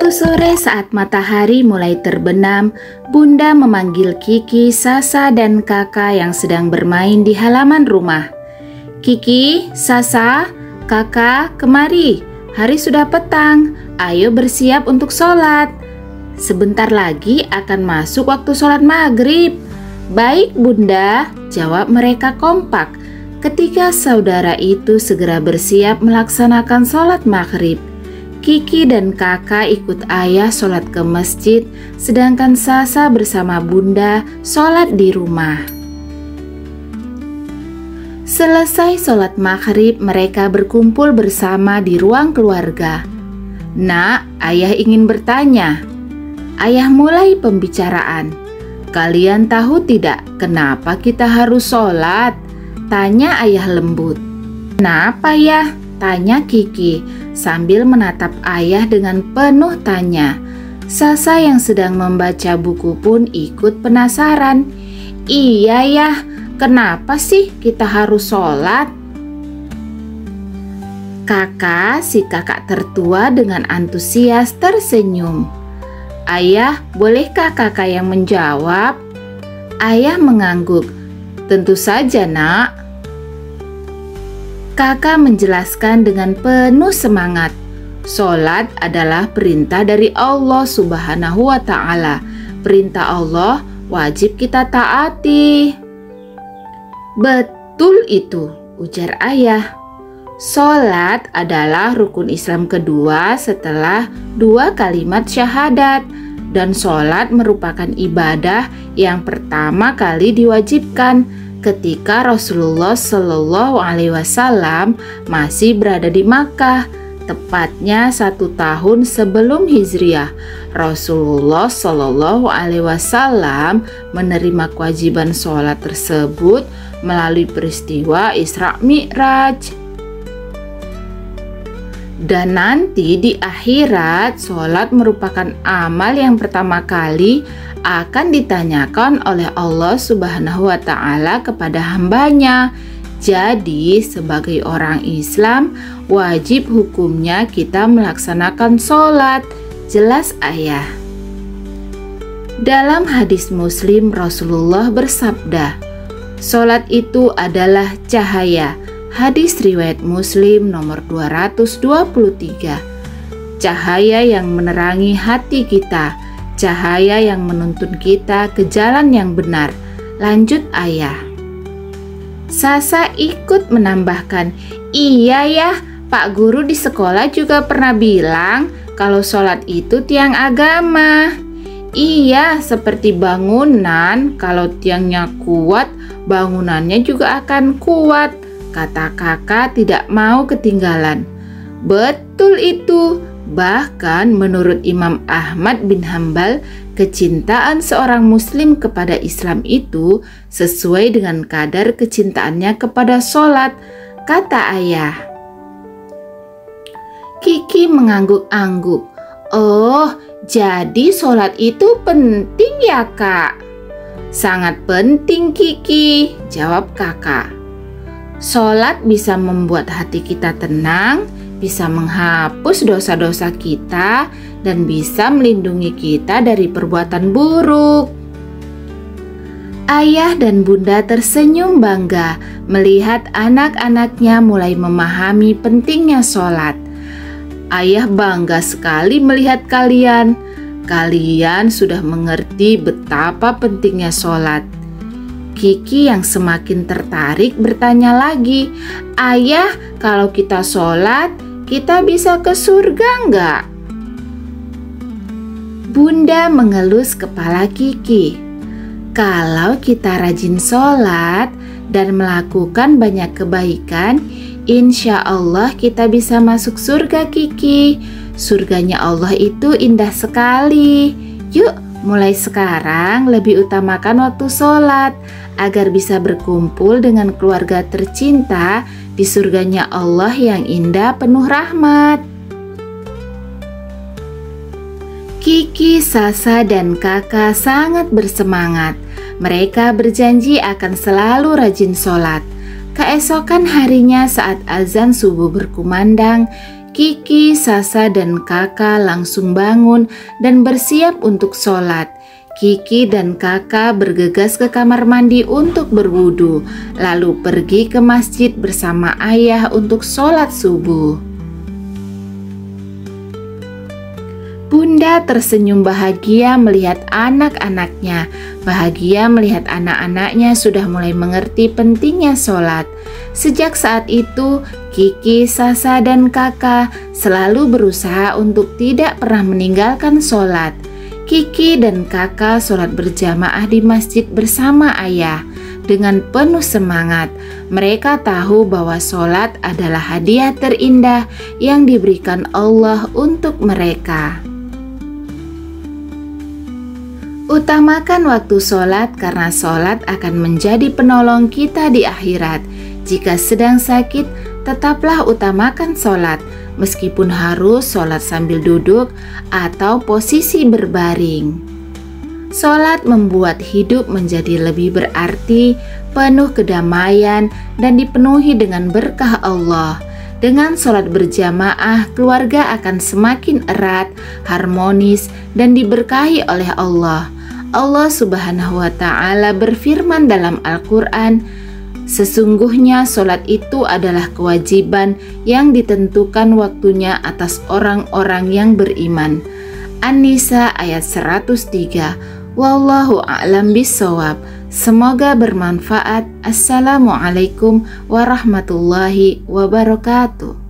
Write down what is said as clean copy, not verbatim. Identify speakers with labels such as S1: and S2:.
S1: Suatu sore saat matahari mulai terbenam, Bunda memanggil Kiki, Sasa, dan Kakak yang sedang bermain di halaman rumah. "Kiki, Sasa, Kakak, kemari. Hari sudah petang. Ayo bersiap untuk sholat. Sebentar lagi akan masuk waktu sholat maghrib." "Baik, Bunda," jawab mereka kompak. Ketika saudara itu segera bersiap melaksanakan sholat maghrib, Kiki dan Kakak ikut ayah sholat ke masjid, sedangkan Sasa bersama Bunda sholat di rumah. Selesai sholat maghrib, mereka berkumpul bersama di ruang keluarga. "Nak, ayah ingin bertanya." Ayah mulai pembicaraan. "Kalian tahu tidak kenapa kita harus sholat?" tanya ayah lembut. "Kenapa ya?" tanya Kiki sambil menatap ayah dengan penuh tanya. Sasa yang sedang membaca buku pun ikut penasaran. "Iya ya, kenapa sih kita harus sholat?" Si kakak tertua dengan antusias tersenyum. "Ayah, bolehkah kakak yang menjawab?" Ayah mengangguk. "Tentu saja, Nak." Kakak menjelaskan dengan penuh semangat. Sholat adalah perintah dari Allah Subhanahu wa Ta'ala. Perintah Allah wajib kita taati. "Betul itu," ujar ayah. Sholat adalah rukun Islam kedua setelah 2 kalimat syahadat, dan sholat merupakan ibadah yang pertama kali diwajibkan ketika Rasulullah Shallallahu Alaihi Wasallam masih berada di Makkah. Tepatnya 1 tahun sebelum Hijriah, Rasulullah Shallallahu Alaihi Wasallam menerima kewajiban sholat tersebut melalui peristiwa Isra Mi'raj. Dan nanti di akhirat, sholat merupakan amal yang pertama kali akan ditanyakan oleh Allah Subhanahu wa Ta'ala kepada hambanya. Jadi sebagai orang Islam, wajib hukumnya kita melaksanakan sholat. Jelas ayah. Dalam hadis Muslim, Rasulullah bersabda, "Sholat itu adalah cahaya." Hadis riwayat Muslim nomor 223. Cahaya yang menerangi hati kita, cahaya yang menuntun kita ke jalan yang benar. Lanjut ayah. Sasa ikut menambahkan, "Iya ya, Pak Guru di sekolah juga pernah bilang kalau sholat itu tiang agama." "Iya, seperti bangunan, kalau tiangnya kuat, bangunannya juga akan kuat," kata kakak tidak mau ketinggalan. "Betul itu. Bahkan menurut Imam Ahmad bin Hambal, kecintaan seorang muslim kepada Islam itu sesuai dengan kadar kecintaannya kepada sholat," kata ayah. Kiki mengangguk-angguk. "Oh, jadi sholat itu penting ya, Kak?" "Sangat penting, Kiki," jawab kakak. Sholat bisa membuat hati kita tenang, bisa menghapus dosa-dosa kita, dan bisa melindungi kita dari perbuatan buruk. Ayah dan Bunda tersenyum bangga melihat anak-anaknya mulai memahami pentingnya sholat. Ayah bangga sekali melihat kalian. Kalian sudah mengerti betapa pentingnya sholat. Kiki yang semakin tertarik bertanya lagi, "Ayah, kalau kita sholat, kita bisa ke surga enggak?" Bunda mengelus kepala Kiki. "Kalau kita rajin sholat dan melakukan banyak kebaikan, insya Allah kita bisa masuk surga, Kiki. Surganya Allah itu indah sekali. Yuk, mulai sekarang lebih utamakan waktu sholat agar bisa berkumpul dengan keluarga tercinta di surganya Allah yang indah penuh rahmat." Kiki, Sasa, dan kakak sangat bersemangat. Mereka berjanji akan selalu rajin sholat. Keesokan harinya saat azan subuh berkumandang, Kiki, Sasa, dan Kakak langsung bangun dan bersiap untuk sholat. Kiki dan Kakak bergegas ke kamar mandi untuk berwudu, lalu pergi ke masjid bersama ayah untuk sholat subuh. Bunda tersenyum bahagia melihat anak-anaknya. Bahagia melihat anak-anaknya sudah mulai mengerti pentingnya sholat. Sejak saat itu, Kiki, Sasa, dan Kakak selalu berusaha untuk tidak pernah meninggalkan sholat. Kiki dan Kakak sholat berjamaah di masjid bersama ayah. Dengan penuh semangat, mereka tahu bahwa sholat adalah hadiah terindah yang diberikan Allah untuk mereka. Utamakan waktu sholat karena sholat akan menjadi penolong kita di akhirat. Jika sedang sakit, tetaplah utamakan sholat, meskipun harus sholat sambil duduk atau posisi berbaring. Sholat membuat hidup menjadi lebih berarti, penuh kedamaian, dan dipenuhi dengan berkah Allah. Dengan sholat berjamaah, keluarga akan semakin erat, harmonis, dan diberkahi oleh Allah. Allah Subhanahu wa Ta'ala berfirman dalam Al-Quran, "Sesungguhnya sholat itu adalah kewajiban yang ditentukan waktunya atas orang-orang yang beriman." An-Nisa ayat 103. Wallahu a'lam bishawab. Semoga bermanfaat. Assalamualaikum warahmatullahi wabarakatuh.